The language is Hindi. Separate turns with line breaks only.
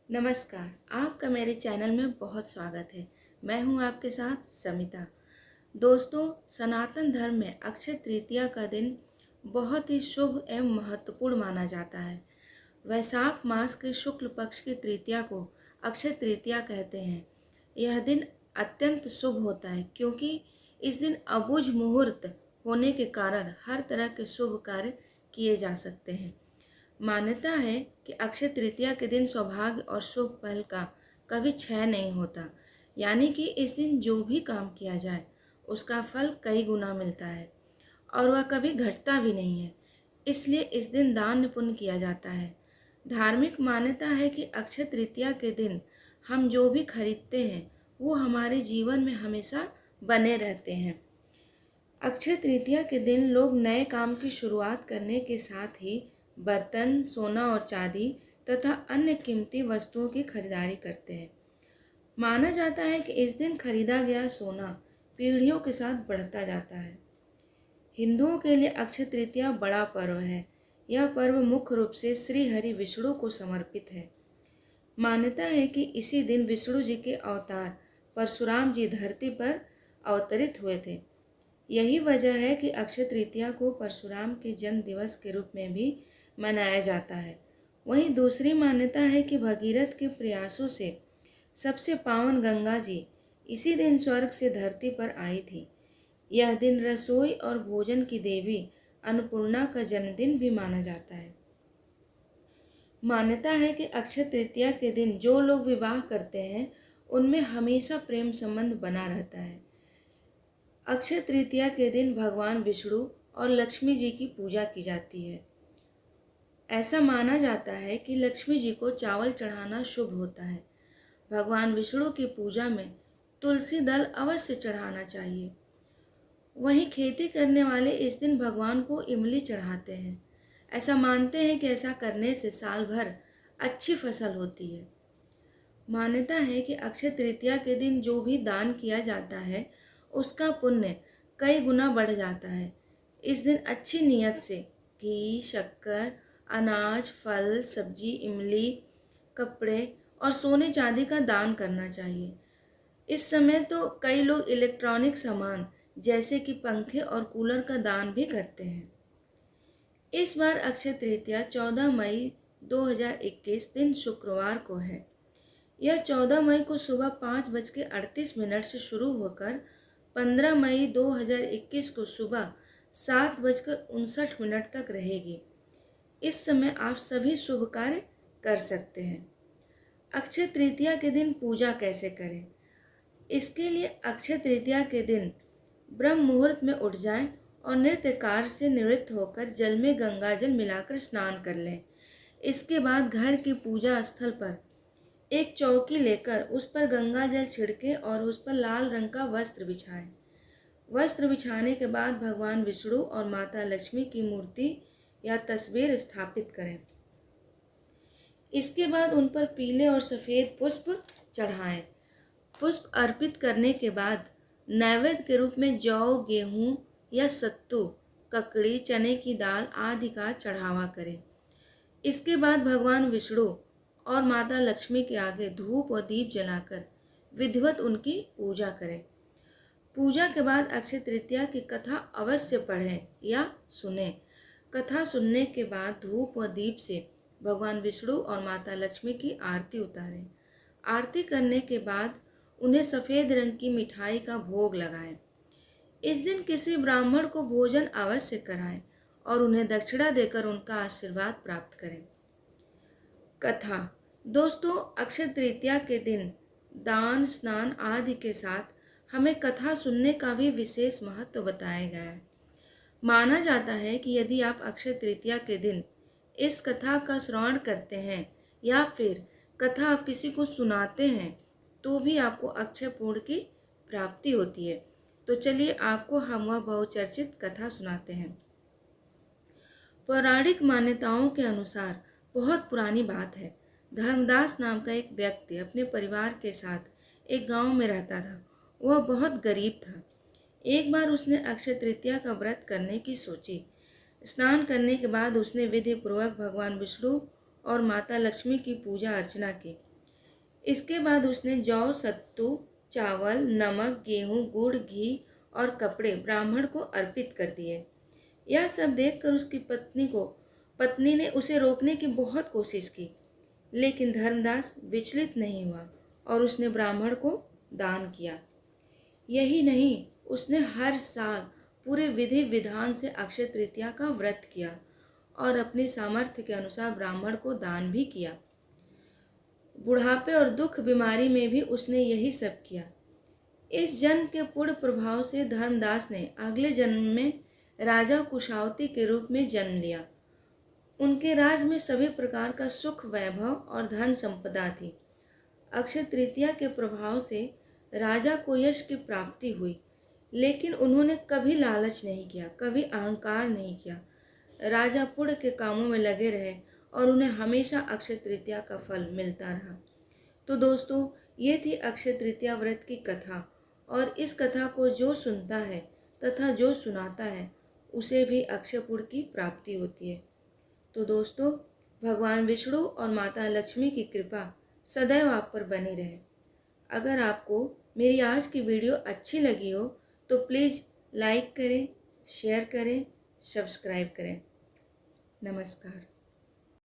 नमस्कार। आपका मेरे चैनल में बहुत स्वागत है। मैं हूं आपके साथ समिता। दोस्तों, सनातन धर्म में अक्षय तृतीया का दिन बहुत ही शुभ एवं महत्वपूर्ण माना जाता है। वैशाख मास के शुक्ल पक्ष की तृतीया को अक्षय तृतीया कहते हैं। यह दिन अत्यंत शुभ होता है क्योंकि इस दिन अबुझ मुहूर्त होने के कारण हर तरह के शुभ कार्य किए जा सकते हैं। मान्यता है कि अक्षय तृतीया के दिन सौभाग्य और शुभ फल का कभी क्षय नहीं होता, यानी कि इस दिन जो भी काम किया जाए उसका फल कई गुना मिलता है और वह कभी घटता भी नहीं है। इसलिए इस दिन दान पुण्य किया जाता है। धार्मिक मान्यता है कि अक्षय तृतीया के दिन हम जो भी खरीदते हैं वो हमारे जीवन में हमेशा बने रहते हैं। अक्षय तृतीया के दिन लोग नए काम की शुरुआत करने के साथ ही बर्तन, सोना और चांदी तथा अन्य कीमती वस्तुओं की खरीदारी करते हैं। माना जाता है कि इस दिन खरीदा गया सोना पीढ़ियों के साथ बढ़ता जाता है। हिंदुओं के लिए अक्षय तृतीया बड़ा पर्व है। यह पर्व मुख्य रूप से श्री हरि विष्णु को समर्पित है। मान्यता है कि इसी दिन विष्णु जी के अवतार परशुराम जी धरती पर अवतरित हुए थे। यही वजह है कि अक्षय तृतीया को परशुराम के जन्म दिवस के रूप में भी मनाया जाता है। वहीं दूसरी मान्यता है कि भगीरथ के प्रयासों से सबसे पावन गंगा जी इसी दिन स्वर्ग से धरती पर आई थी। यह दिन रसोई और भोजन की देवी अन्नपूर्णा का जन्मदिन भी माना जाता है। मान्यता है कि अक्षय तृतीया के दिन जो लोग विवाह करते हैं उनमें हमेशा प्रेम संबंध बना रहता है। अक्षय तृतीया के दिन भगवान विष्णु और लक्ष्मी जी की पूजा की जाती है। ऐसा माना जाता है कि लक्ष्मी जी को चावल चढ़ाना शुभ होता है। भगवान विष्णु की पूजा में तुलसी दल अवश्य चढ़ाना चाहिए। वहीं खेती करने वाले इस दिन भगवान को इमली चढ़ाते हैं। ऐसा मानते हैं कि ऐसा करने से साल भर अच्छी फसल होती है। मान्यता है कि अक्षय तृतीया के दिन जो भी दान किया जाता है उसका पुण्य कई गुना बढ़ जाता है। इस दिन अच्छी नीयत से घी, शक्कर, अनाज, फल, सब्जी, इमली, कपड़े और सोने चांदी का दान करना चाहिए। इस समय तो कई लोग इलेक्ट्रॉनिक सामान जैसे कि पंखे और कूलर का दान भी करते हैं। इस बार अक्षय तृतीया 14 मई 2021 दिन शुक्रवार को है। यह 14 मई को सुबह 5:38 से शुरू होकर 15 मई 2021 को सुबह 7:59 तक रहेगी। इस समय आप सभी शुभ कार्य कर सकते हैं। अक्षय तृतीया के दिन पूजा कैसे करें? इसके लिए अक्षय तृतीया के दिन ब्रह्म मुहूर्त में उठ जाएं और नृत्य कार्य से निवृत्त होकर जल में गंगा जल मिलाकर स्नान कर लें। इसके बाद घर की पूजा स्थल पर एक चौकी लेकर उस पर गंगा जल छिड़के और उस पर लाल रंग का वस्त्र बिछाएं। वस्त्र बिछाने के बाद भगवान विष्णु और माता लक्ष्मी की मूर्ति या तस्वीर स्थापित करें। इसके बाद उन पर पीले और सफ़ेद पुष्प चढ़ाएं। पुष्प अर्पित करने के बाद नैवेद्य के रूप में जौ, गेहूँ या सत्तू, ककड़ी, चने की दाल आदि का चढ़ावा करें। इसके बाद भगवान विष्णु और माता लक्ष्मी के आगे धूप और दीप जलाकर विधिवत उनकी पूजा करें। पूजा के बाद अक्षय तृतीया की कथा अवश्य पढ़ें या सुनें। कथा सुनने के बाद धूप और दीप से भगवान विष्णु और माता लक्ष्मी की आरती उतारें। आरती करने के बाद उन्हें सफ़ेद रंग की मिठाई का भोग लगाएं। इस दिन किसी ब्राह्मण को भोजन अवश्य कराएं और उन्हें दक्षिणा देकर उनका आशीर्वाद प्राप्त करें। कथा। दोस्तों, अक्षय तृतीया के दिन दान, स्नान आदि के साथ हमें कथा सुनने का भी विशेष महत्व बताया गया है। माना जाता है कि यदि आप अक्षय तृतीया के दिन इस कथा का श्रवण करते हैं या फिर कथा आप किसी को सुनाते हैं तो भी आपको अक्षय पुण्य की प्राप्ति होती है। तो चलिए आपको हम वह बहुचर्चित कथा सुनाते हैं। पौराणिक मान्यताओं के अनुसार बहुत पुरानी बात है। धर्मदास नाम का एक व्यक्ति अपने परिवार के साथ एक गांव में रहता था। वह बहुत गरीब था। एक बार उसने अक्षय तृतीया का व्रत करने की सोची। स्नान करने के बाद उसने विधि पूर्वक भगवान विष्णु और माता लक्ष्मी की पूजा अर्चना की। इसके बाद उसने जौ, सत्तू, चावल, नमक, गेहूं, गुड़, घी और कपड़े ब्राह्मण को अर्पित कर दिए। यह सब देखकर उसकी पत्नी ने उसे रोकने की बहुत कोशिश की, लेकिन धर्मदास विचलित नहीं हुआ और उसने ब्राह्मण को दान किया। यही नहीं, उसने हर साल पूरे विधि विधान से अक्षय तृतीया का व्रत किया और अपने सामर्थ्य के अनुसार ब्राह्मण को दान भी किया। बुढ़ापे और दुख बीमारी में भी उसने यही सब किया। इस जन्म के पुण्य प्रभाव से धर्मदास ने अगले जन्म में राजा कुशावती के रूप में जन्म लिया। उनके राज में सभी प्रकार का सुख, वैभव और धन संपदा थी। अक्षय तृतीया के प्रभाव से राजा को यश की प्राप्ति हुई, लेकिन उन्होंने कभी लालच नहीं किया, कभी अहंकार नहीं किया। राजा पुण्य के कामों में लगे रहे और उन्हें हमेशा अक्षय तृतीया का फल मिलता रहा। तो दोस्तों, ये थी अक्षय तृतीया व्रत की कथा, और इस कथा को जो सुनता है तथा जो सुनाता है उसे भी अक्षय पुण्य की प्राप्ति होती है। तो दोस्तों, भगवान विष्णु और माता लक्ष्मी की कृपा सदैव आप पर बनी रहे। अगर आपको मेरी आज की वीडियो अच्छी लगी हो तो प्लीज़ लाइक करें, शेयर करें, सब्सक्राइब करें। नमस्कार।